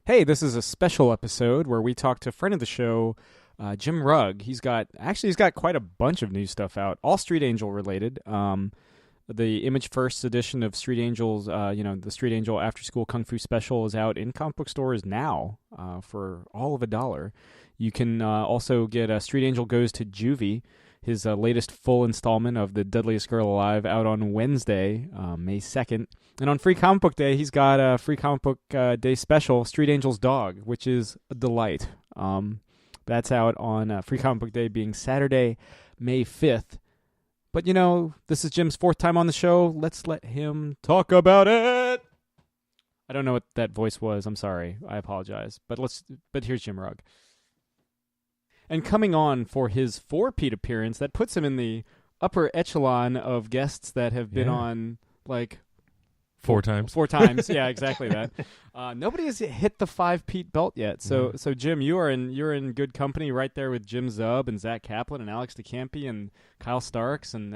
Hey, this is a special episode where we talk to a friend of the show, Jim Rugg. He's got quite a bunch of new stuff out, all Street Angel related. The Image First edition of Street Angels, the Street Angel Afterschool Kung Fu Special is out in comic book stores now for all of $1. You can also get Street Angel Goes to Juvie, his latest full installment of The Deadliest Girl Alive, out on Wednesday, May 2nd. And on Free Comic Book Day, he's got a Free Comic Book Day special, Street Angel's Dog, which is a delight. That's out on Free Comic Book Day being Saturday, May 5th. But, this is Jim's fourth time on the show. Let's let him talk about it. I don't know what that voice was. I'm sorry. I apologize. But here's Jim Rugg. And coming on for his four-peat appearance, that puts him in the upper echelon of guests that have been on, like... Four times. Four times, yeah, exactly that. Nobody has hit the 5-peat belt yet. So Jim, you're in good company right there with Jim Zub and Zach Kaplan and Alex DeCampi and Kyle Starks and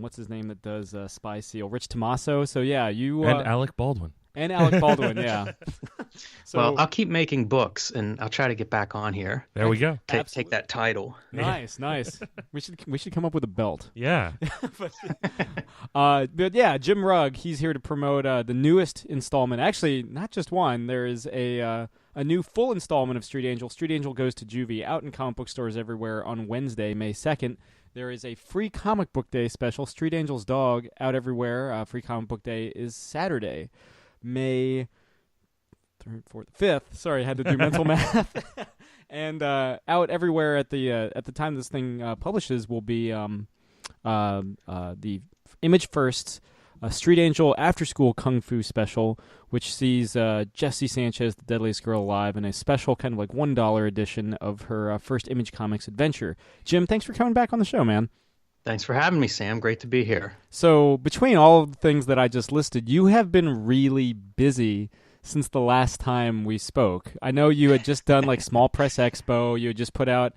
what's his name that does Spy Seal, Rich Tommaso. So yeah, you and Alec Baldwin. And Alec Baldwin, yeah. Well, I'll keep making books, and I'll try to get back on here. There we go. Take that title. Nice. We should come up with a belt. Yeah. But yeah, Jim Rugg, he's here to promote the newest installment. Actually, not just one. There is a new full installment of Street Angel. Street Angel Goes to Juvie, out in comic book stores everywhere on Wednesday, May 2nd. There is a Free Comic Book Day special, Street Angel's Dog, out everywhere. Free Comic Book Day is Saturday, May 3rd, 4th, 5th. Sorry, I had to do mental math. And out everywhere at the time this thing publishes will be the Image First Street Angel After School Kung Fu Special, which sees Jessie Sanchez, the deadliest girl alive, in a special kind of like $1 edition of her first Image Comics adventure. Jim, thanks for coming back on the show, man. Thanks for having me, Sam. Great to be here. So between all of the things that I just listed, you have been really busy since the last time we spoke. I know you had just done like Small Press Expo. You had just put out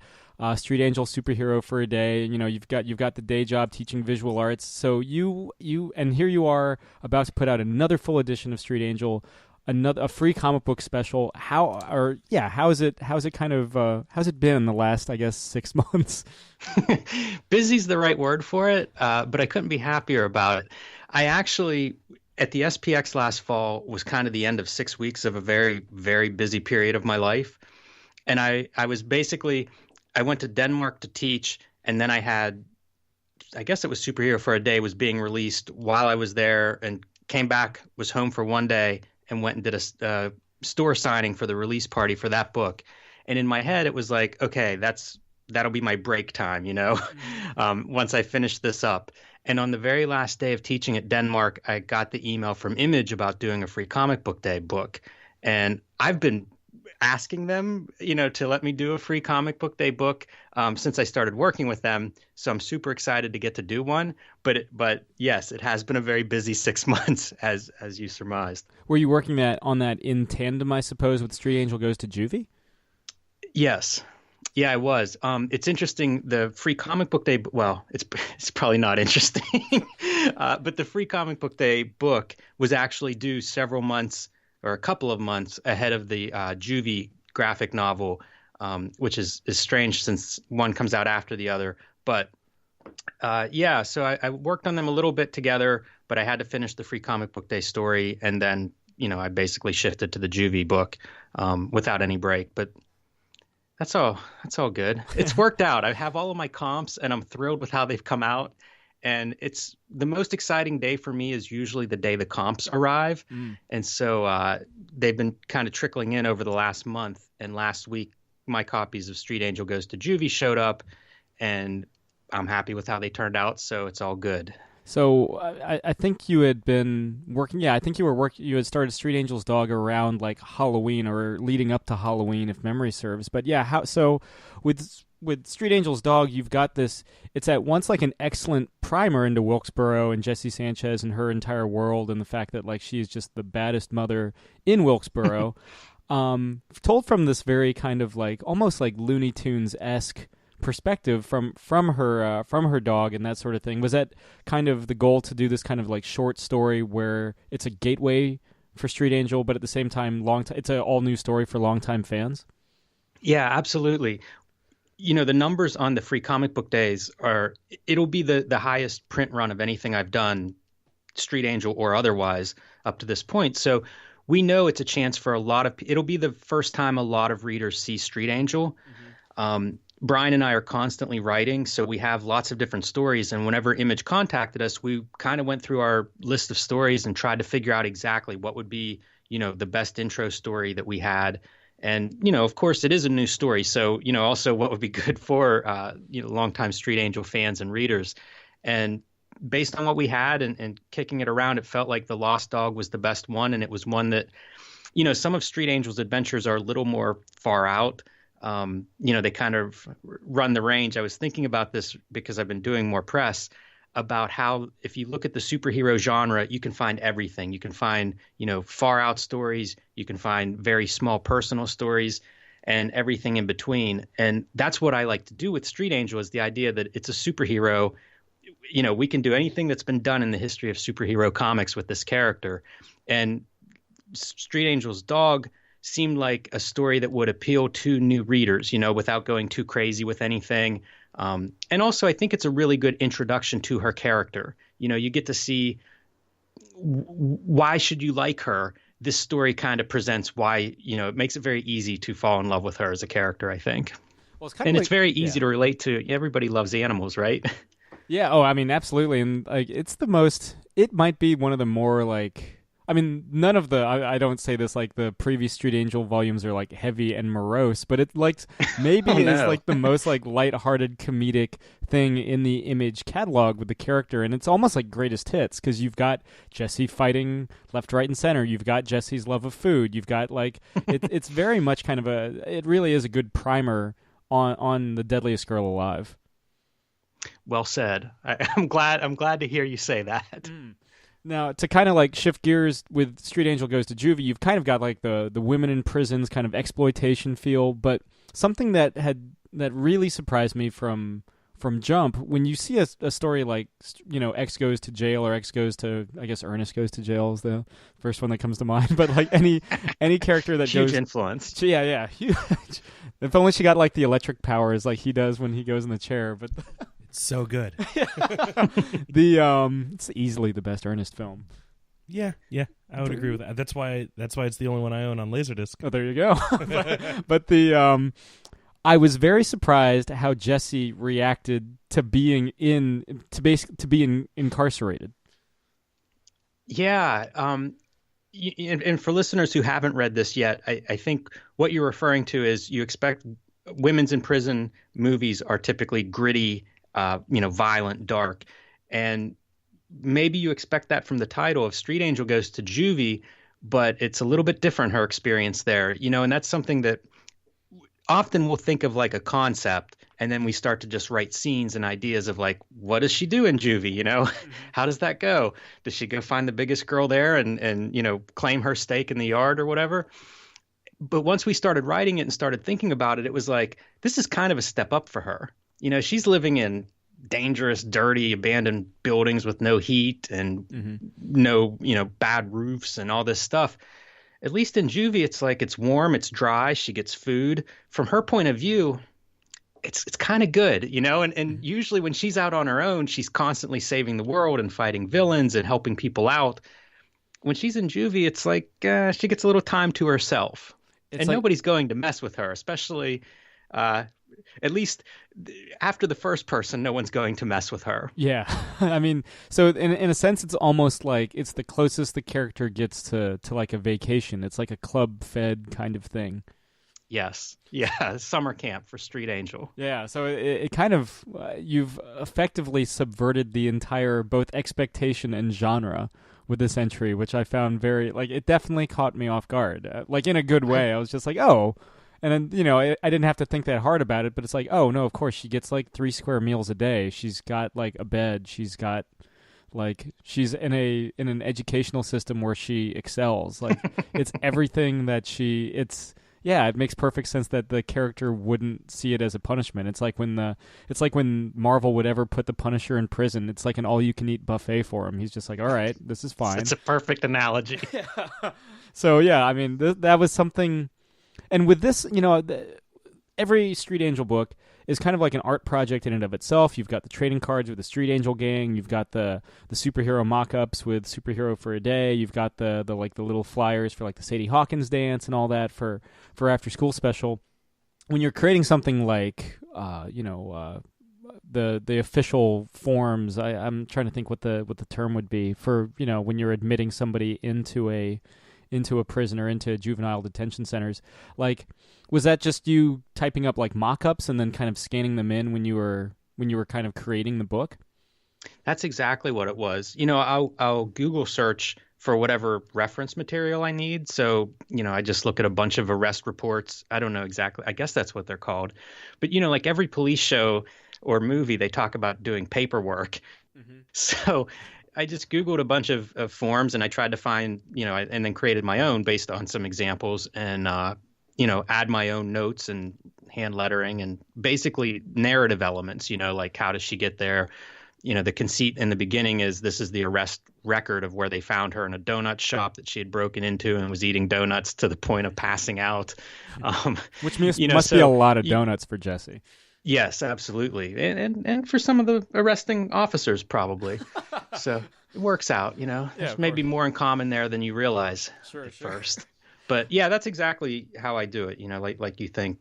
Street Angel Superhero for a Day. You've got the day job teaching visual arts. So you and here you are about to put out another full edition of Street Angel, a free comic book special. How's it been in the last, I guess, 6 months? Busy's the right word for it, but I couldn't be happier about it. I actually, at the SPX last fall, was kind of the end of 6 weeks of a very, very busy period of my life. And I went to Denmark to teach, and then I guess it was Superhero for a Day was being released while I was there, and came back, was home for one day, and went and did a store signing for the release party for that book. And in my head, it was like, okay, that'll be my break time, once I finish this up. And on the very last day of teaching at Denmark, I got the email from Image about doing a Free Comic Book Day book. And I've been asking them, to let me do a Free Comic Book Day book since I started working with them. So I'm super excited to get to do one. But yes, it has been a very busy 6 months, as you surmised. Were you working on that in tandem, I suppose, with Street Angel Goes to Juvie? Yes. Yeah, I was. It's interesting. The Free Comic Book Day, well, it's probably not interesting, but the Free Comic Book Day book was actually due several months or a couple of months ahead of the Juvie graphic novel, which is strange since one comes out after the other. But so I worked on them a little bit together, but I had to finish the Free Comic Book Day story, and then I basically shifted to the Juvie book without any break. But that's all good. It's worked out. I have all of my comps, and I'm thrilled with how they've come out. And it's the most exciting day for me is usually the day the comps arrive. And so they've been kind of trickling in over the last month. And last week, my copies of Street Angel Goes to Juvie showed up, and I'm happy with how they turned out. So it's all good. So I think you had been working. Yeah, I think you had started Street Angel's Dog around like Halloween or leading up to Halloween, if memory serves. But yeah, so with Street Angel's Dog, you've got this. It's at once like an excellent primer into Wilkesboro and Jessie Sanchez and her entire world, and the fact that like she is just the baddest mother in Wilkesboro, told from this very kind of like almost like Looney Tunes-esque perspective from her dog and that sort of thing. Was that kind of the goal, to do this kind of like short story where it's a gateway for Street Angel, but at the same time, it's an all new story for longtime fans. Yeah, absolutely. The numbers on the free comic book days it'll be the highest print run of anything I've done, Street Angel or otherwise, up to this point. So we know it's a chance for it'll be the first time a lot of readers see Street Angel. Brian and I are constantly writing, so we have lots of different stories. And whenever Image contacted us, we kind of went through our list of stories and tried to figure out exactly what would be, the best intro story that we had. And, of course, it is a new story. So, also what would be good for, longtime Street Angel fans and readers. And based on what we had and kicking it around, it felt like The Lost Dog was the best one. And it was one that, some of Street Angel's adventures are a little more far out. They kind of run the range. I was thinking about this because I've been doing more press about how if you look at the superhero genre, you can find everything. You can find, far out stories. You can find very small personal stories and everything in between. And that's what I like to do with Street Angel, is the idea that it's a superhero. We can do anything that's been done in the history of superhero comics with this character. And Street Angel's dog seemed like a story that would appeal to new readers, without going too crazy with anything. And also, I think it's a really good introduction to her character. You get to see why should you like her. This story kind of presents why, it makes it very easy to fall in love with her as a character, I think. Well, it's very easy to relate to. Everybody loves animals, right? Yeah. Oh, I mean, absolutely. And it might be one of the more none of I don't say this like the previous Street Angel volumes are like heavy and morose, but it maybe is the most lighthearted comedic thing in the Image catalog with the character. And it's almost like greatest hits, because you've got Jesse fighting left, right, and center. You've got Jesse's love of food. You've got it's very much kind of it really is a good primer on the deadliest girl alive. Well said. I'm glad to hear you say that. Now, to kind of shift gears with Street Angel Goes to Juvie, you've kind of got the women in prisons kind of exploitation feel, but something that really surprised me from Jump, when you see a story like, X goes to jail, or X goes to, I guess Ernest goes to jail is the first one that comes to mind, but any character that huge goes... influence. Yeah, huge. If only she got the electric powers like he does when he goes in the chair, but... So good. It's easily the best Ernest film. Yeah, I would agree with that. That's why it's the only one I own on Laserdisc. Oh, there you go. but I was very surprised how Jesse reacted to being incarcerated. Yeah, and for listeners who haven't read this yet, I think what you're referring to is you expect women's in prison movies are typically gritty, violent, dark. And maybe you expect that from the title of Street Angel Goes to Juvie, but it's a little bit different, her experience there, and that's something that often we'll think of like a concept, and then we start to just write scenes and ideas of what does she do in Juvie? How does that go? Does she go find the biggest girl there and claim her stake in the yard or whatever? But once we started writing it and started thinking about it, it was this is kind of a step up for her. She's living in dangerous, dirty, abandoned buildings with no heat and no, bad roofs and all this stuff. At least in Juvie, it's warm, it's dry, she gets food. From her point of view, it's kind of good, and usually when she's out on her own, she's constantly saving the world and fighting villains and helping people out. When she's in Juvie, it's she gets a little time to herself. And nobody's going to mess with her, especially at least after the first person, no one's going to mess with her. Yeah. I mean, so in a sense, it's almost like it's the closest the character gets to a vacation. It's like a club-fed kind of thing. Yes. Yeah. Summer camp for Street Angel. Yeah. So it kind of, you've effectively subverted the entire both expectation and genre with this entry, which I found very, it definitely caught me off guard. In a good way. I was just oh. And then, I didn't have to think that hard about it, but it's oh, no, of course, she gets 3 square meals a day. She's got a bed. She's got she's in an educational system where she excels. It's everything that Yeah, it makes perfect sense that the character wouldn't see it as a punishment. It's like when Marvel would ever put the Punisher in prison. It's like an all-you-can-eat buffet for him. He's just like, all right, this is fine. It's a perfect analogy. So yeah, I mean that was something. And with this, every Street Angel book is kind of like an art project in and of itself. You've got the trading cards with the Street Angel gang. You've got the superhero mock-ups with Superhero for a Day. You've got the little flyers for like the Sadie Hawkins dance and all that for After School Special. When you're creating something like the official forms, I'm trying to think what the term would be for when you're admitting somebody into a prison or into juvenile detention centers. Like, was that just you typing up like mock-ups and then kind of scanning them in when you were kind of creating the book? That's exactly what it was. I'll Google search for whatever reference material I need. So, I just look at a bunch of arrest reports. I don't know exactly. I guess that's what they're called. But, like every police show or movie, they talk about doing paperwork. Mm-hmm. So I just Googled a bunch of forms and I tried to find, and then created my own based on some examples and, add my own notes and hand lettering and basically narrative elements, like how does she get there? The conceit in the beginning is this is the arrest record of where they found her in a donut shop that she had broken into and was eating donuts to the point of passing out. Which must be a lot of donuts for Jesse. Yes, absolutely. And for some of the arresting officers, probably. So it works out, There's maybe more in common there than you realize at first. But yeah, that's exactly how I do it. Like you think,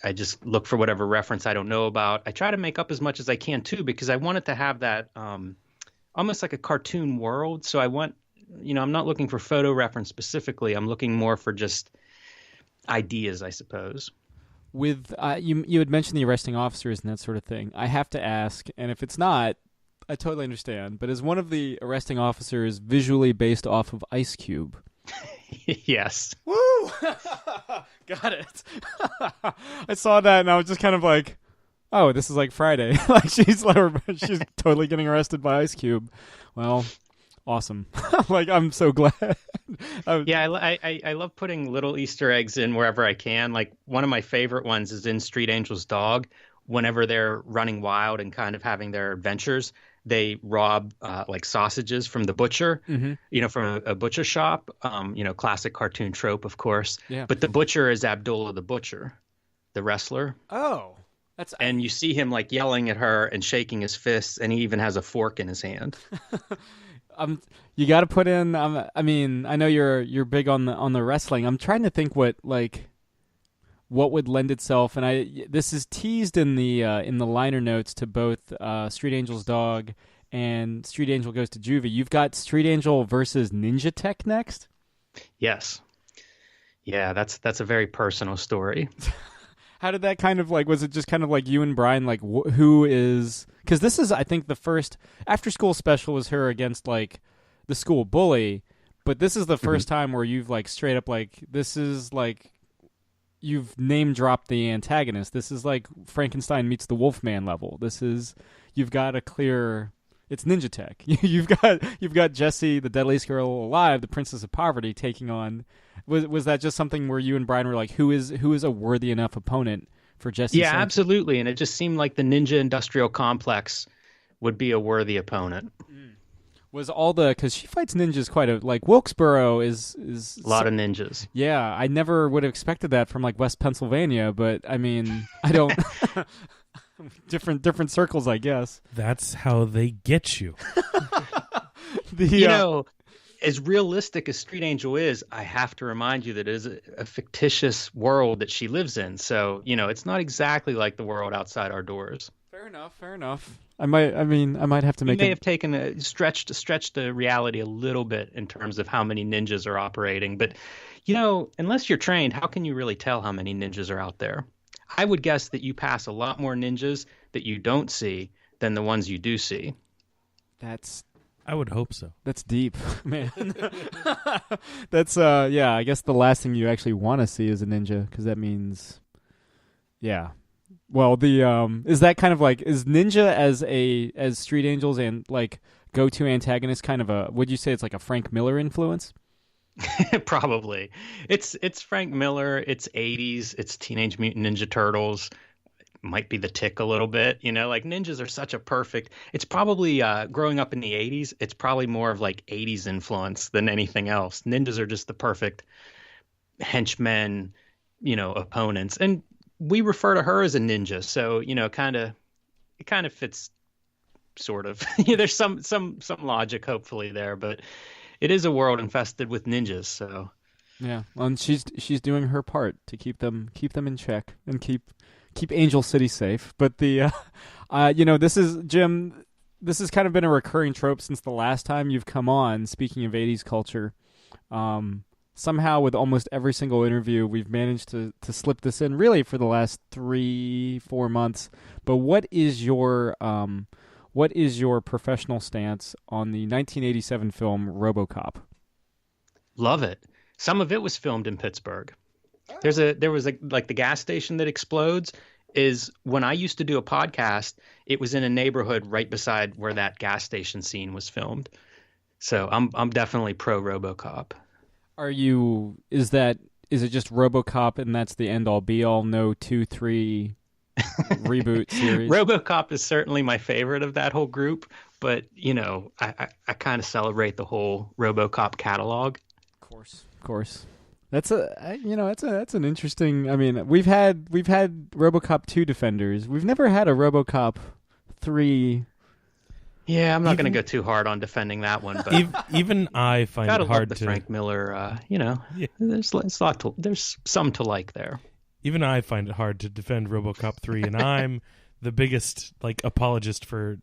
I just look for whatever reference I don't know about. I try to make up as much as I can too, because I want it to have that almost like a cartoon world. So I want, I'm not looking for photo reference specifically. I'm looking more for just ideas, I suppose. With you had mentioned the arresting officers and that sort of thing. I have to ask, and if it's not, I totally understand. But is one of the arresting officers visually based off of Ice Cube? Yes. Woo! Got it. I saw that and I was just kind of like, oh, this is like Friday. Like she's totally getting arrested by Ice Cube. Well, awesome. Like, I'm so glad. Yeah, I love putting little Easter eggs in wherever I can. Like one of my favorite ones is in Street Angel's Dog. Whenever they're running wild and kind of having their adventures, they rob like sausages from the butcher, mm-hmm. From a butcher shop, classic cartoon trope, of course. Yeah. But the butcher is Abdullah the Butcher, the wrestler. Oh, and you see him like yelling at her and shaking his fists, and he even has a fork in his hand. You got to put in. I mean, I know you're big on the wrestling. I'm trying to think what would lend itself, and this is teased in the liner notes to both Street Angel's Dog and Street Angel Goes to Juvie. You've got Street Angel versus Ninja Tech next. Yes. Yeah, that's a very personal story. How did that kind of was it just kind of like you and Brian, who is, because this is, I think, the first After School Special was her against like the school bully, but this is the first mm-hmm. time where you've straight up this is you've name dropped the antagonist. This is like Frankenstein meets the Wolfman level. This is, you've got a clear, it's Ninja Tech. You've got Jessie, the deadliest girl alive, the Princess of Poverty, taking on. Was that just something where you and Brian were like, who is a worthy enough opponent for Jessie? Yeah, absolutely. And it just seemed like the ninja industrial complex would be a worthy opponent. Mm. Was because she fights ninjas quite Wilkesboro is a lot of ninjas. Yeah, I never would have expected that from West Pennsylvania, but I mean, I don't. different circles, I guess. That's how they get you. As realistic as Street Angel is, I have to remind you that it is a fictitious world that she lives in. So, it's not exactly like the world outside our doors. Fair enough. I might have to make. You may have taken stretched the reality a little bit in terms of how many ninjas are operating, but unless you're trained, how can you really tell how many ninjas are out there? I would guess that you pass a lot more ninjas that you don't see than the ones you do see. I would hope so. That's deep, man. That's I guess the last thing you actually want to see is a ninja, because that means, yeah. Well, the is that kind of is Ninja as Street Angels and go-to antagonist kind of would you say it's like a Frank Miller influence? Probably. It's Frank Miller, it's 80s, it's Teenage Mutant Ninja Turtles, might be the Tick a little bit, like ninjas are such a perfect. It's probably growing up in the 80s, it's probably more of like 80s influence than anything else. Ninjas are just the perfect henchmen, opponents. And we refer to her as a ninja, so, it kind of fits sort of. There's some logic hopefully there, but it is a world infested with ninjas, so Yeah, well, and she's doing her part to keep them in check and keep Angel City safe. But this is Jim. This has kind of been a recurring trope since the last time you've come on. Speaking of '80s culture, somehow with almost every single interview, we've managed to slip this in. Really, for the last 3-4 months. But what is your professional stance on the 1987 film RoboCop? love it. Some of it was filmed in Pittsburgh. There was like the gas station that explodes is when I used to do a podcast, it was in a neighborhood right beside where that gas station scene was filmed. So I'm definitely pro RoboCop. Is it just RoboCop and that's the end all be all, no 2, 3 reboot series? RoboCop is certainly my favorite of that whole group, but I kind of celebrate the whole RoboCop catalog. Of course. That's an interesting. I mean, we've had RoboCop 2 defenders. We've never had a RoboCop 3. Yeah, I'm not going to go too hard on defending that one, but even I find it hard the to Frank Miller. There's some to like there. Even I find it hard to defend RoboCop 3, and I'm the biggest apologist for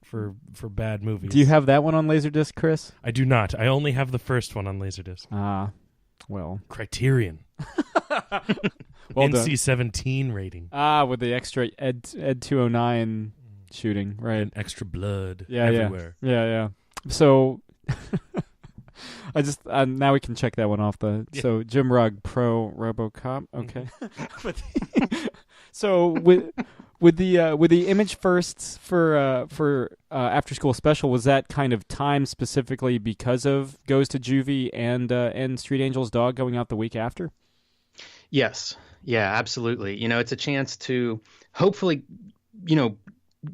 bad movies. Do you have that one on Laserdisc, Chris? I do not. I only have the first one on Laserdisc. Well, Criterion. Well NC-17 rating. With the extra Ed 209 shooting, right? And extra blood everywhere. Yeah. So I just now we can check that one off So Jim Rugg pro RoboCop. Okay. So with the image firsts for Afterschool Special, was that kind of timed specifically because of Goes to Juvie and Street Angel's Dog going out the week after? Yes. Yeah, absolutely. It's a chance to hopefully,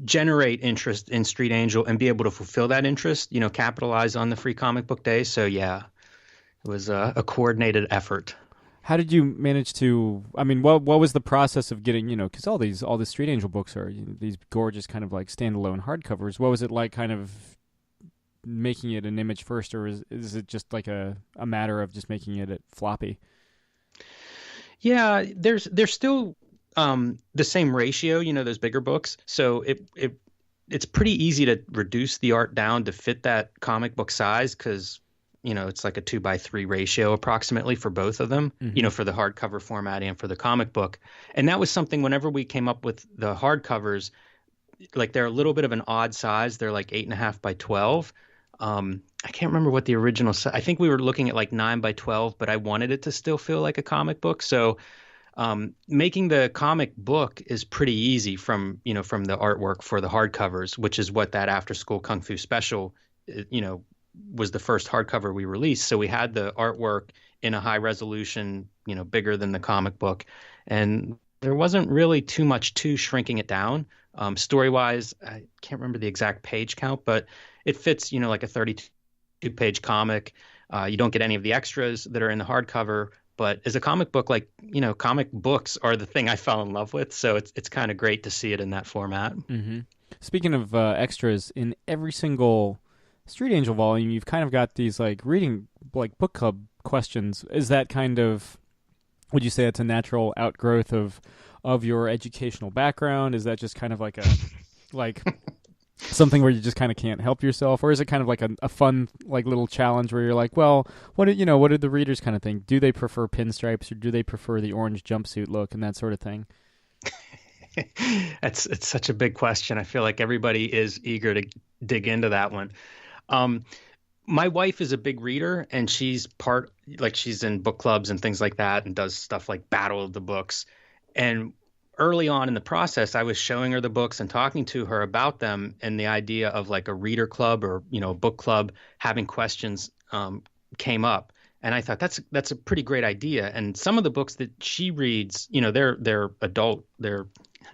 generate interest in Street Angel and be able to fulfill that interest, capitalize on the free comic book day. So yeah, it was a coordinated effort. How did you manage to? I mean, what was the process of getting? Because all the Street Angel books are these gorgeous kind of like standalone hardcovers. What was it like, kind of making it an image first, or is it just like a matter of just making it floppy? Yeah, there's still the same ratio. Those bigger books, so it's pretty easy to reduce the art down to fit that comic book size because. It's like a 2:3 ratio approximately for both of them, for the hardcover format and for the comic book. And that was something whenever we came up with the hardcovers, like they're a little bit of an odd size. They're like 8.5 by 12. I can't remember what the original size. I think we were looking at like 9 by 12, but I wanted it to still feel like a comic book. So making the comic book is pretty easy from the artwork for the hardcovers, which is what that After School Kung Fu Special, was the first hardcover we released. So we had the artwork in a high resolution, bigger than the comic book. And there wasn't really too much to shrinking it down. Story-wise, I can't remember the exact page count, but it fits, like a 32-page comic. You don't get any of the extras that are in the hardcover. But as a comic book, comic books are the thing I fell in love with. So it's kind of great to see it in that format. Mm-hmm. Speaking of extras, in every single Street Angel volume, you've kind of got these reading book club questions. Is that kind of, would you say it's a natural outgrowth of your educational background? Is that just kind of like something where you just kind of can't help yourself, or is it kind of like a fun little challenge where you're like, well, what do the readers kind of think? Do they prefer pinstripes or do they prefer the orange jumpsuit look and that sort of thing? It's such a big question. I feel like everybody is eager to dig into that one. My wife is a big reader and she's she's in book clubs and things like that and does stuff like Battle of the Books. And early on in the process, I was showing her the books and talking to her about them, and the idea of a reader club or, a book club having questions, came up. And I thought that's a pretty great idea. And some of the books that she reads, they're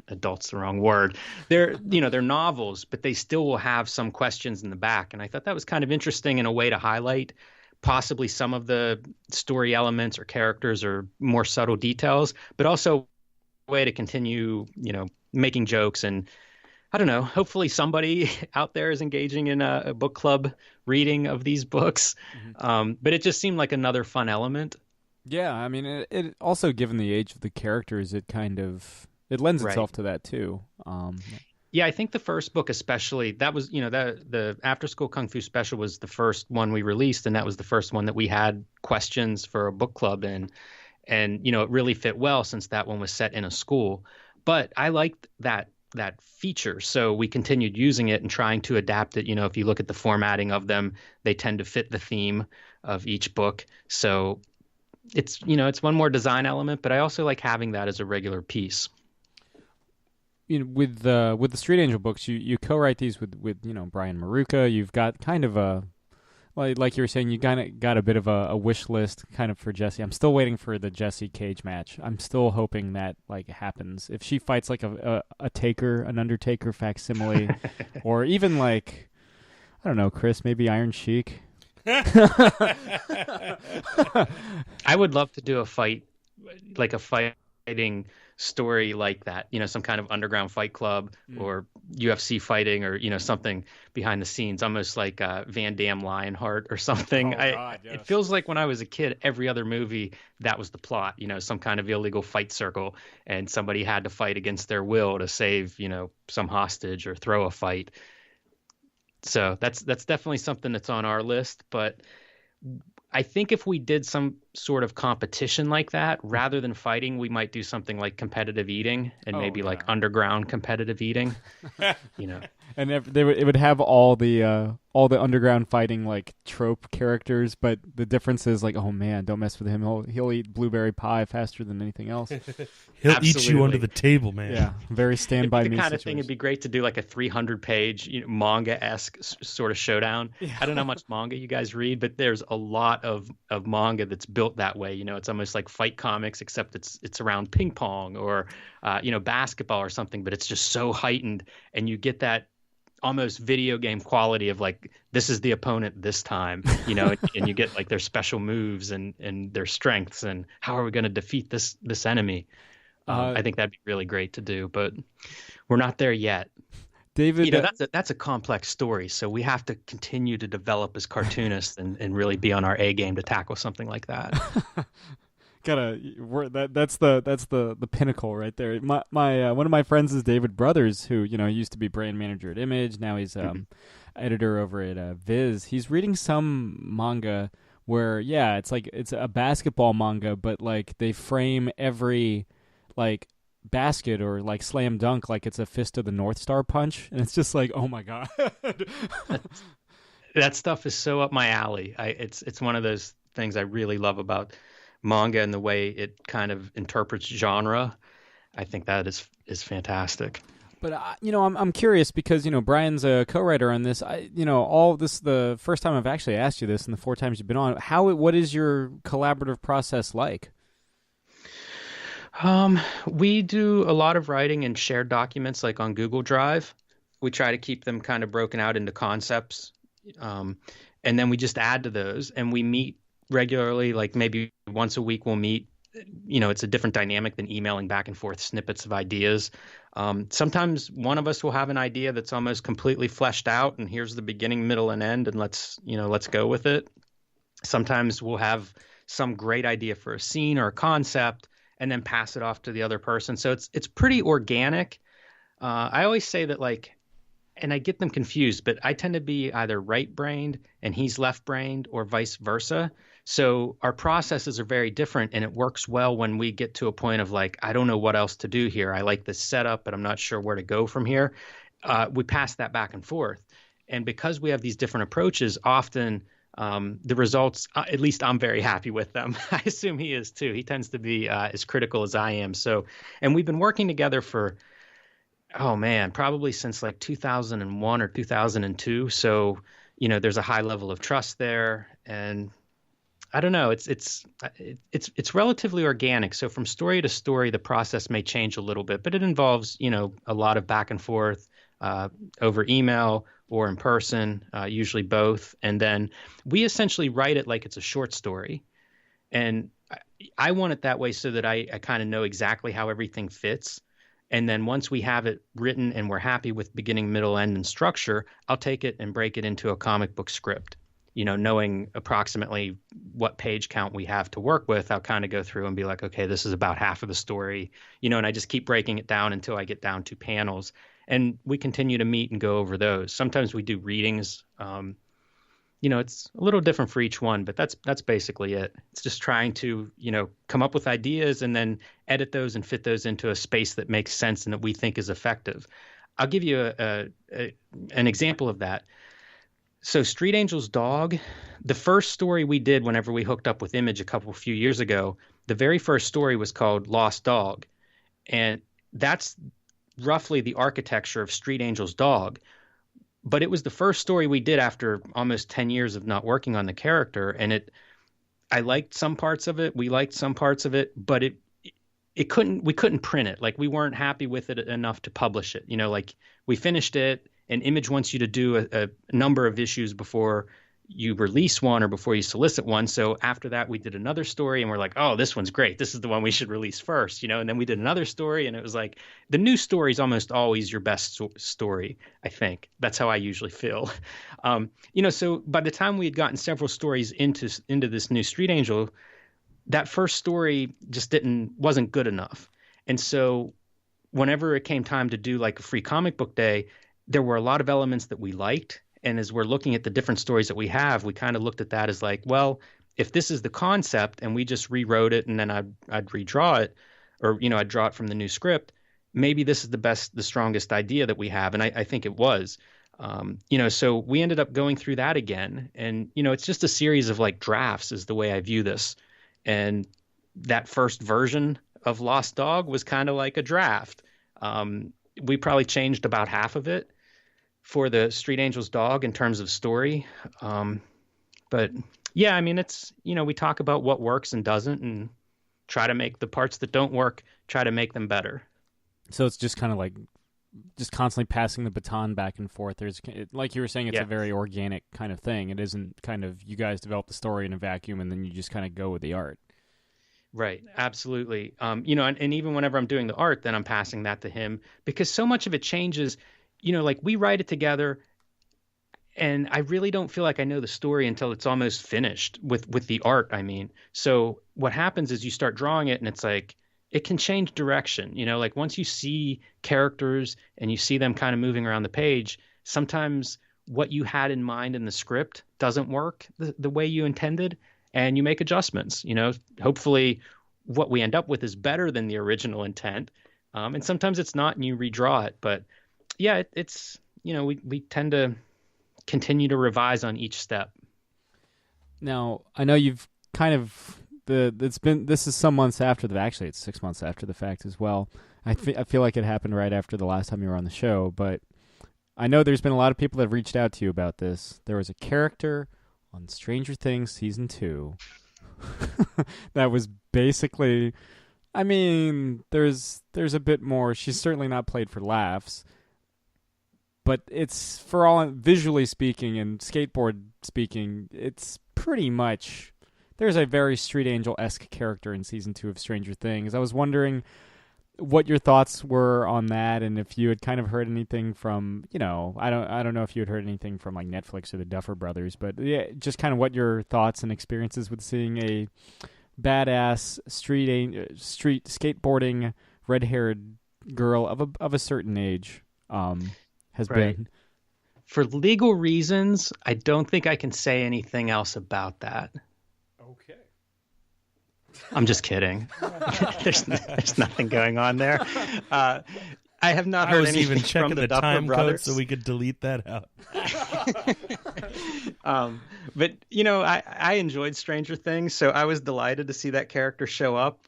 adult's the wrong word. They're novels, but they still will have some questions in the back. And I thought that was kind of interesting in a way to highlight possibly some of the story elements or characters or more subtle details, but also a way to continue, making jokes. And I don't know, hopefully somebody out there is engaging in a book club reading of these books. But it just seemed like another fun element. Yeah, I mean, it also, given the age of the characters, it lends Right. itself to that too. Yeah, I think the first book especially, that was, the After School Kung Fu Special was the first one we released, and that was the first one that we had questions for a book club in. And, it really fit well since that one was set in a school. But I liked that feature, so we continued using it and trying to adapt it. If you look at the formatting of them, they tend to fit the theme of each book. So it's one more design element, but I also like having that as a regular piece. With the Street Angel books, you co-write these with Brian Maruka. You've got kind of a, like you were saying, you kind of got a bit of a wish list kind of for Jessie. I'm still waiting for the Jessie Cage match. I'm still hoping that happens. If she fights like an Undertaker facsimile, or even like, I don't know, Chris, maybe Iron Sheik. I would love to do a fight, like a fighting story like that, some kind of underground fight club or UFC fighting, or something behind the scenes, almost like Van Damme Lionheart or something. Oh, God, yes. It feels like when I was a kid, every other movie, that was the plot, some kind of illegal fight circle, and somebody had to fight against their will to save some hostage or throw a fight. So that's definitely something that's on our list. But I think if we did some sort of competition like that, rather than fighting, we might do something like competitive eating, and maybe like underground competitive eating. And it would have all the underground fighting like trope characters, but the difference is like, oh man, don't mess with him. He'll eat blueberry pie faster than anything else. He'll eat you under the table, man. Yeah, very Stand By Me the kind of situation. thing. It'd be great to do like a 300-page manga-esque sort of showdown. Yeah. I don't know how much manga you guys read, but there's a lot of manga that's built that way. It's almost like fight comics, except it's around ping pong or basketball or something, but it's just so heightened, and you get that almost video game quality of like, this is the opponent this time, and you get like their special moves and their strengths, and how are we going to defeat this enemy? I think that'd be really great to do, but we're not there yet. David, that's a complex story, so we have to continue to develop as cartoonists and really be on our A game to tackle something like that. That's the pinnacle right there. My one of my friends is David Brothers, who used to be brand manager at Image. Now he's editor over at Viz. He's reading some manga where it's a basketball manga, but like they frame every like basket or like slam dunk like it's a Fist of the North Star punch, and it's just like, oh my god. That stuff is so up my alley. It's one of those things I really love about manga and the way it kind of interprets genre. I think that is fantastic. But I'm curious because Brian's a co-writer on this. All this the first time I've actually asked you this, and the 4 times you've been on. What is your collaborative process like? We do a lot of writing in shared documents, like on Google Drive. We try to keep them kind of broken out into concepts, and then we just add to those. And we meet regularly, like maybe once a week we'll meet. It's a different dynamic than emailing back and forth snippets of ideas. Sometimes one of us will have an idea that's almost completely fleshed out, and here's the beginning, middle, and end, and let's go with it. Sometimes we'll have some great idea for a scene or a concept, and then pass it off to the other person. So it's pretty organic. I always say that, like, and I get them confused, but I tend to be either right-brained and he's left-brained, or vice versa. So our processes are very different, and it works well when we get to a point of like, I don't know what else to do here. I like this setup, but I'm not sure where to go from here. We pass that back and forth. And because we have these different approaches, often the results, at least I'm very happy with them. I assume he is too. He tends to be as critical as I am. So, and we've been working together for, probably since like 2001 or 2002. So, there's a high level of trust there. And I don't know. It's relatively organic. So from story to story, the process may change a little bit, but it involves, a lot of back and forth uh, over email or in person, usually both. And then we essentially write it like it's a short story. And I want it that way so that I kind of know exactly how everything fits. And then once we have it written and we're happy with beginning, middle, end, and structure, I'll take it and break it into a comic book script. Knowing approximately what page count we have to work with, I'll kind of go through and be like, okay, this is about half of the story, and I just keep breaking it down until I get down to panels. And we continue to meet and go over those. Sometimes we do readings. It's a little different for each one, but that's basically it. It's just trying to, come up with ideas and then edit those and fit those into a space that makes sense and that we think is effective. I'll give you an example of that. So Street Angel's dog, the first story we did whenever we hooked up with Image a few years ago, the very first story was called Lost Dog. And that's roughly the architecture of Street Angel's dog. But it was the first story we did after almost 10 years of not working on the character. And I liked some parts of it. We liked some parts of it, but we couldn't print it. Like we weren't happy with it enough to publish it. Like we finished it, and Image wants you to do a number of issues before you release one or before you solicit one. So after that, we did another story and we're like, oh, this one's great. This is the one we should release first, and then we did another story, and it was like the new story is almost always your best story. I think that's how I usually feel. So by the time we had gotten several stories into this new Street Angel, that first story just wasn't good enough. And so whenever it came time to do like a free comic book day, there were a lot of elements that we liked. And as we're looking at the different stories that we have, we kind of looked at that as like, well, if this is the concept and we just rewrote it and then I'd redraw it, or, I'd draw it from the new script, maybe this is the strongest idea that we have. And I think it was. So we ended up going through that again. And, it's just a series of like drafts is the way I view this. And that first version of Lost Dog was kind of like a draft. We probably changed about half of it for the Street Angel's dog in terms of story. But yeah, I mean, it's, we talk about what works and doesn't and try to make the parts that don't work, try to make them better. So it's just kind of like just constantly passing the baton back and forth. Like you were saying, it's a very organic kind of thing. It isn't kind of you guys develop the story in a vacuum and then you just kind of go with the art. Right. Absolutely. And even whenever I'm doing the art, then I'm passing that to him because so much of it changes. Like we write it together and I really don't feel like I know the story until it's almost finished with the art. I mean, so what happens is you start drawing it and it's like, it can change direction. Like once you see characters and you see them kind of moving around the page, sometimes what you had in mind in the script doesn't work the way you intended and you make adjustments. Hopefully what we end up with is better than the original intent. And sometimes it's not and you redraw it, but yeah, it's, we tend to continue to revise on each step. Now, I know you've kind of, this is some months after actually it's 6 months after the fact as well. I feel like it happened right after the last time you were on the show, but I know there's been a lot of people that have reached out to you about this. There was a character on Stranger Things Season 2 that was basically, I mean, there's a bit more. She's certainly not played for laughs. But it's, for all visually speaking and skateboard speaking, it's pretty much, there's a very Street Angel-esque character in Season 2 of Stranger Things. I was wondering what your thoughts were on that and if you had kind of heard anything from, I don't know if you had heard anything from like Netflix or the Duffer Brothers, but yeah, just kind of what your thoughts and experiences with seeing a badass street skateboarding red-haired girl of a certain age has been. For legal reasons, I don't think I can say anything else about that. Okay. I'm just kidding. there's nothing going on there. I have not heard anything even checking from the the Duffer time Brothers. code so we could delete that out. But I enjoyed Stranger Things, so I was delighted to see that character show up.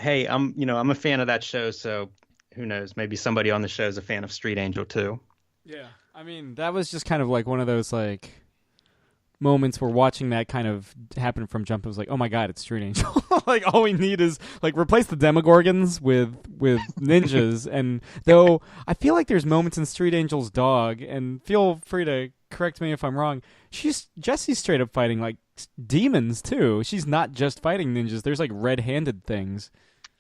Hey, I'm a fan of that show, so who knows? Maybe somebody on the show is a fan of Street Angel too. Yeah, I mean that was just kind of like one of those like moments where watching that kind of happen from Jump was like, oh my god, it's Street Angel. Like all we need is like replace the Demogorgons with ninjas. And though I feel like there's moments in Street Angel's dog, and feel free to correct me if I'm wrong, Jessie's straight up fighting like demons too. She's not just fighting ninjas. There's like red-handed things.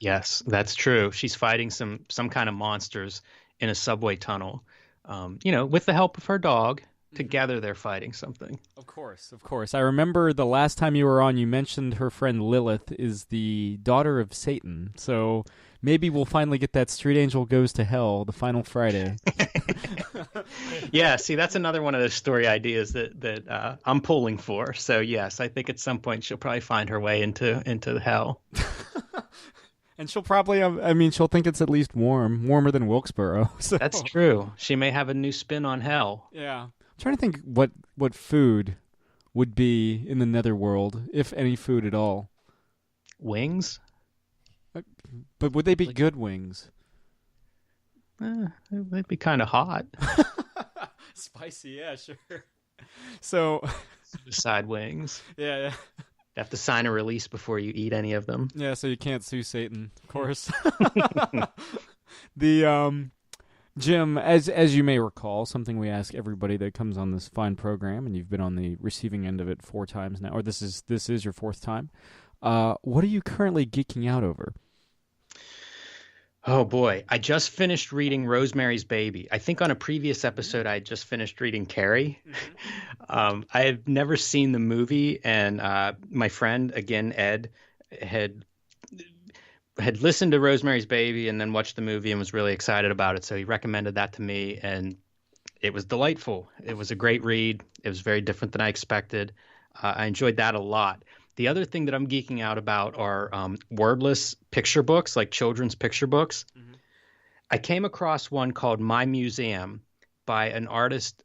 Yes, that's true. She's fighting some kind of monsters in a subway tunnel. With the help of her dog. Together they're fighting something. Of course. I remember the last time you were on, you mentioned her friend Lilith is the daughter of Satan. So maybe we'll finally get that Street Angel Goes to Hell, the final Friday. Yeah, see, that's another one of those story ideas that I'm pulling for. So yes, I think at some point she'll probably find her way into hell. And she'll probably, she'll think it's at least warmer than Wilkesboro. So. That's true. She may have a new spin on hell. Yeah. I'm trying to think what food would be in the netherworld, if any food at all. Wings? But would they be good wings? They'd be kind of hot. Spicy, yeah, sure. So, suicide wings. Yeah. You have to sign a release before you eat any of them. Yeah, so you can't sue Satan, of course. Jim, as you may recall, something we ask everybody that comes on this fine program, and you've been on the receiving end of it 4 times now, or this is your 4th time. What are you currently geeking out over? Oh boy, I just finished reading Rosemary's Baby. I think on a previous episode I had just finished reading Carrie. I have never seen the movie, and my friend, again, Ed, had listened to Rosemary's Baby and then watched the movie and was really excited about it. So he recommended that to me, and it was delightful. It was a great read. It was very different than I expected. I enjoyed that a lot. The other thing that I'm geeking out about are wordless picture books, like children's picture books. Mm-hmm. I came across one called My Museum by an artist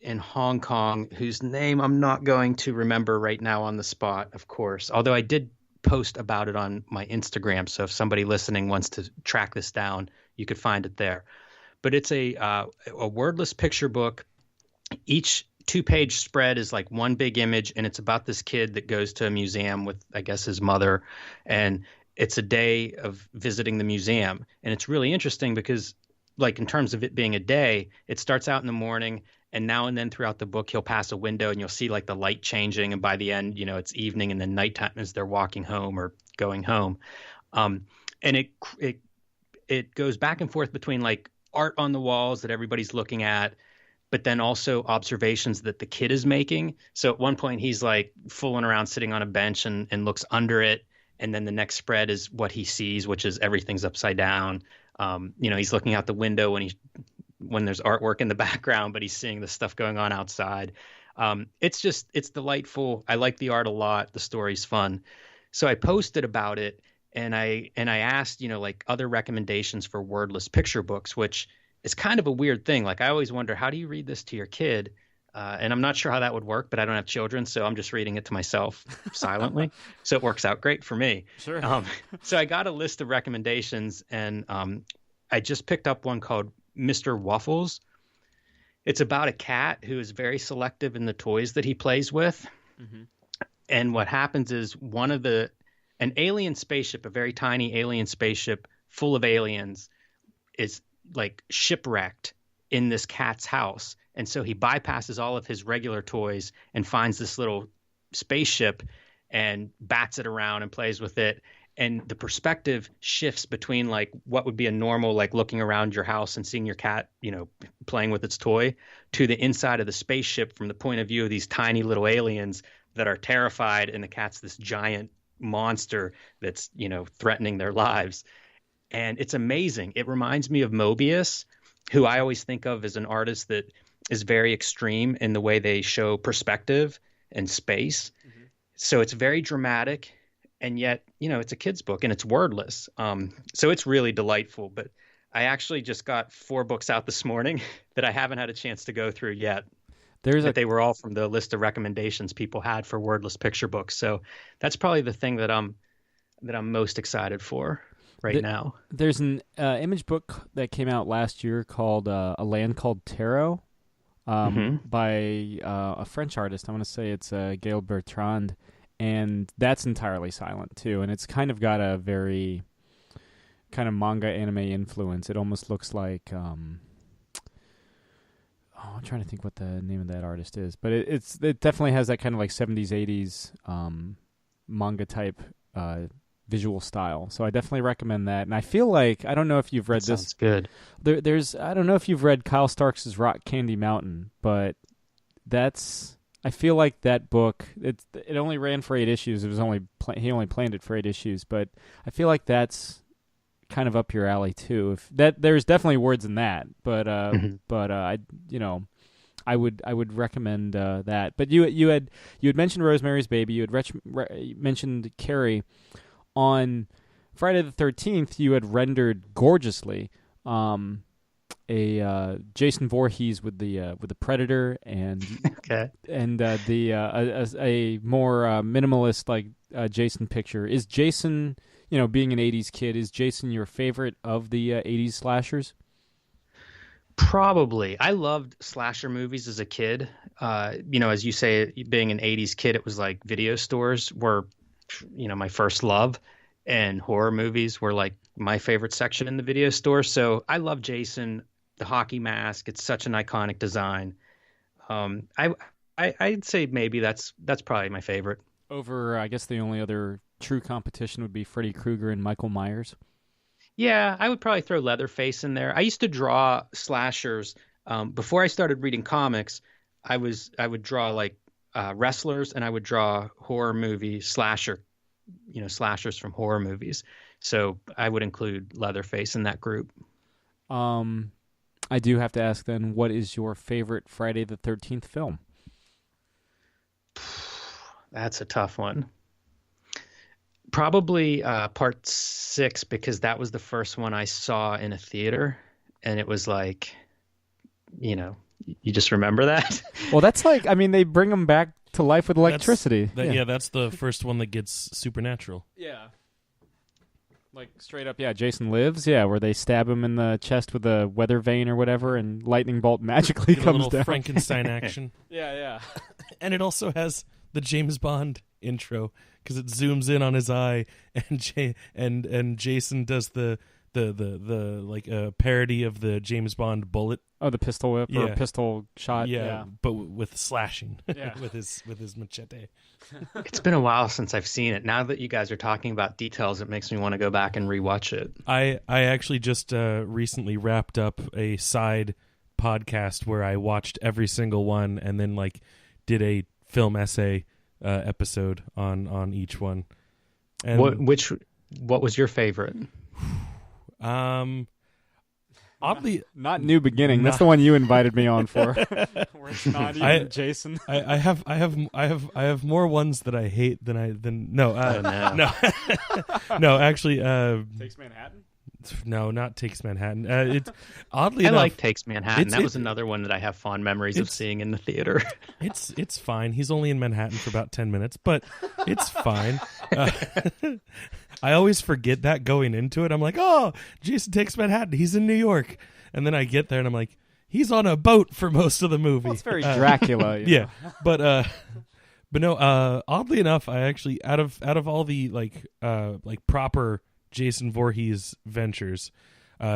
in Hong Kong whose name I'm not going to remember right now on the spot, of course, although I did post about it on my Instagram. So if somebody listening wants to track this down, you could find it there. But it's a wordless picture book. Each 2-page spread is like one big image, and it's about this kid that goes to a museum with, I guess, his mother. And it's a day of visiting the museum. And it's really interesting because, like, in terms of it being a day, it starts out in the morning, and now and then throughout the book, he'll pass a window and you'll see like the light changing. And by the end, it's evening and then nighttime as they're walking home or going home. And it goes back and forth between like art on the walls that everybody's looking at, but then also observations that the kid is making. So at one point he's like fooling around sitting on a bench and looks under it. And then the next spread is what he sees, which is everything's upside down. He's looking out the window when there's artwork in the background, but he's seeing the stuff going on outside. It's delightful. I like the art a lot. The story's fun. So I posted about it, and I asked, like other recommendations for wordless picture books, which is kind of a weird thing. Like I always wonder, how do you read this to your kid? And I'm not sure how that would work, but I don't have children, so I'm just reading it to myself silently. So it works out great for me. Sure. So I got a list of recommendations, and I just picked up one called Mr. Waffles. It's about a cat who is very selective in the toys that he plays with. Mm-hmm. And what happens is an alien spaceship, a very tiny alien spaceship full of aliens, is like shipwrecked in this cat's house. And so he bypasses all of his regular toys and finds this little spaceship and bats it around and plays with it. And the perspective shifts between like what would be a normal, like looking around your house and seeing your cat, playing with its toy, to the inside of the spaceship from the point of view of these tiny little aliens that are terrified. And the cat's this giant monster that's, threatening their lives. And it's amazing. It reminds me of Mobius, who I always think of as an artist that is very extreme in the way they show perspective and space. Mm-hmm. So it's very dramatic. And yet, it's a kid's book and it's wordless. So it's really delightful. But I actually just got 4 books out this morning that I haven't had a chance to go through yet. They were all from the list of recommendations people had for wordless picture books. So that's probably the thing that I'm most excited for now. There's an image book that came out last year called A Land Called Tarot. by a French artist. I want to say it's Gail Bertrand, and that's entirely silent too. And it's kind of got a very kind of manga anime influence. It almost looks like I'm trying to think what the name of that artist is, but it definitely has that kind of like 70s 80s manga type visual style. So I definitely recommend that. And I feel like, I don't know if you've read this. Sounds good. I don't know if you've read Kyle Starks' Rock Candy Mountain, but I feel like that book, it only ran for 8 issues. It was he only planned it for 8 issues, but I feel like that's kind of up your alley too. There's definitely words in that, but I would recommend that. But you had mentioned Rosemary's Baby. You had mentioned Carrie. On Friday the 13th, you had rendered gorgeously a Jason Voorhees with the Predator and okay. and a more minimalist like Jason picture. Is Jason, being an 80s kid, is Jason your favorite of the 80s slashers? Probably. I loved slasher movies as a kid. As you say, being an 80s kid, it was like video stores were, my first love, and horror movies were like my favorite section in the video store. So I love Jason, the hockey mask. It's such an iconic design. I'd say maybe that's probably my favorite. Over, I guess the only other true competition would be Freddy Krueger and Michael Myers. Yeah, I would probably throw Leatherface in there. I used to draw slashers. Before I started reading comics, I would draw like wrestlers, and I would draw horror movie slashers from horror movies. So I would include Leatherface in that group. I do have to ask then, what is your favorite Friday the 13th film? That's a tough one. Probably part 6, because that was the first one I saw in a theater, and it was like, you just remember that. Well, that's like, they bring them back to life with electricity. That's the first one that gets supernatural. Yeah. Like straight up, Jason Lives, where they stab him in the chest with a weather vane or whatever, and lightning bolt magically comes a little down. Frankenstein action. Yeah. And it also has the James Bond intro, because it zooms in on his eye, and Jason does the like a parody of the James Bond bullet. Oh, the pistol whip or pistol shot. Yeah, but with slashing. Yeah. with his machete. It's been a while since I've seen it. Now that you guys are talking about details, it makes me want to go back and rewatch it. I actually just recently wrapped up a side podcast where I watched every single one, and then like did a film essay episode on each one. And what was your favorite? Oddly, not New Beginning. That's the one you invited me on for. Where it's not even Jason. I have more ones that I hate than no. No, actually, Takes Manhattan. No, not Takes Manhattan. It's oddly I enough, like Takes Manhattan. That was another one that I have fond memories of seeing in the theater. It's fine. He's only in Manhattan for about 10 minutes, but it's fine. I always forget that going into it. I'm like, oh, Jason Takes Manhattan. He's in New York. And then I get there and I'm like, he's on a boat for most of the movie. Well, it's very Dracula. Yeah. But no, oddly enough, I actually, out of all the like proper Jason Voorhees ventures,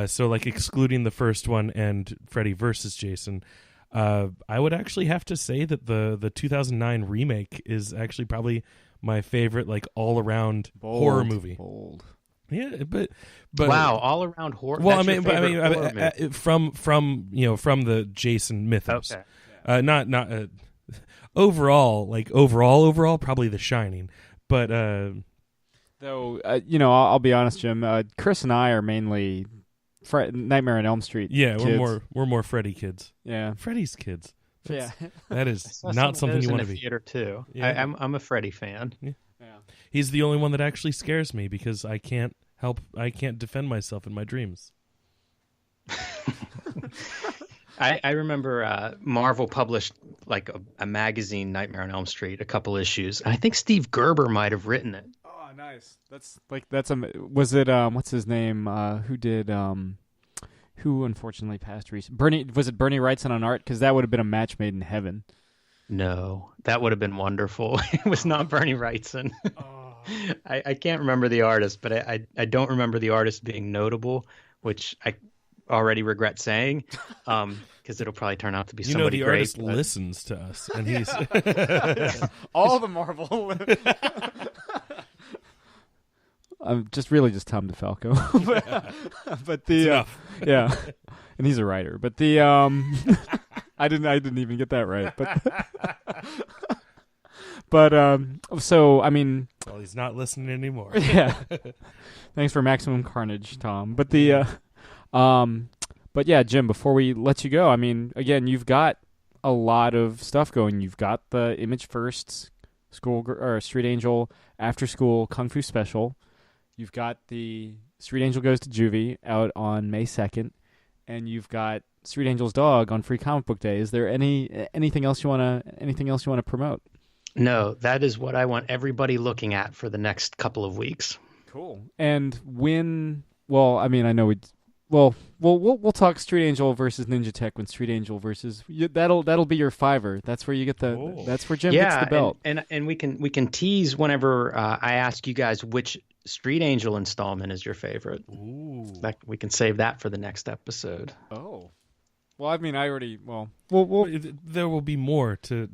so like excluding the first one and Freddy versus Jason, I would actually have to say that the 2009 remake is actually probably my favorite, like all around horror movie. Bold. Yeah, but wow, all around horror. Well, That's from the Jason mythos. Okay. Not overall, probably The Shining, but though I'll be honest, Jim. Chris and I are mainly Nightmare on Elm Street. Yeah, kids. we're more Freddy kids. Yeah, Freddy's kids. That is not not something you want to be. be. Theater too. Yeah. I'm a Freddy fan. Yeah. He's the only one that actually scares me because I can't defend myself in my dreams. I remember Marvel published like a magazine, Nightmare on Elm Street, a couple issues, and I think Steve Gerber might have written it. Oh, nice. Was it what's his name? Who did who unfortunately passed recently. Was it Bernie Wrightson on art? Because that would have been a match made in heaven. No, that would have been wonderful. It was not Bernie Wrightson. Oh. I can't remember the artist, but I don't remember the artist being notable, which I already regret saying, because it'll probably turn out to be somebody the great. artist listens to us, and he's All the Marvel. I'm just Tom DeFalco, but the yeah, and he's a writer. But the I didn't even get that right. But so I mean, well, he's not listening anymore. Yeah. Thanks for Maximum Carnage, Tom. But but yeah, Jim. Before we let you go, I mean, again, you've got a lot of stuff going. You've got the Image First Street Angel After School Kung Fu Special. You've got the Street Angel Goes to Juvie out on May 2nd, and you've got Street Angel's Dog on Free Comic Book Day. Is there anything else you want to promote? No, that is what I want everybody looking at for the next couple of weeks. Cool. And when? Well, I mean, I know we'll talk Street Angel versus Ninja Tech when Street Angel versus that'll be your $5. That's where you get that's where Jim gets the belt. And we can tease whenever I ask you guys which Street Angel installment is your favorite. Ooh. We can save that for the next episode. Oh. Well, I mean, I already. Well, there will be more to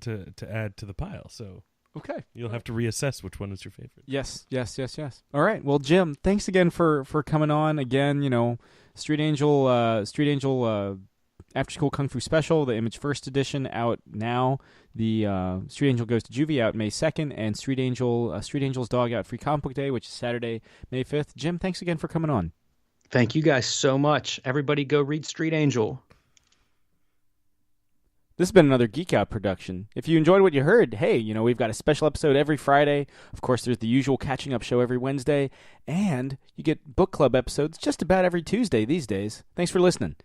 add to the pile. So okay, you'll have to reassess which one is your favorite. Yes. All right. Well, Jim, thanks again for coming on again. Street Angel After School Kung Fu Special, the Image First Edition out now. The Street Angel Goes to Juvie out May 2nd, and Street Angel's Dog out Free Comic Book Day, which is Saturday, May 5th. Jim, thanks again for coming on. Thank you guys so much. Everybody go read Street Angel. This has been another Geek Out production. If you enjoyed what you heard, hey, we've got a special episode every Friday. Of course, there's the usual catching up show every Wednesday, and you get book club episodes just about every Tuesday these days. Thanks for listening.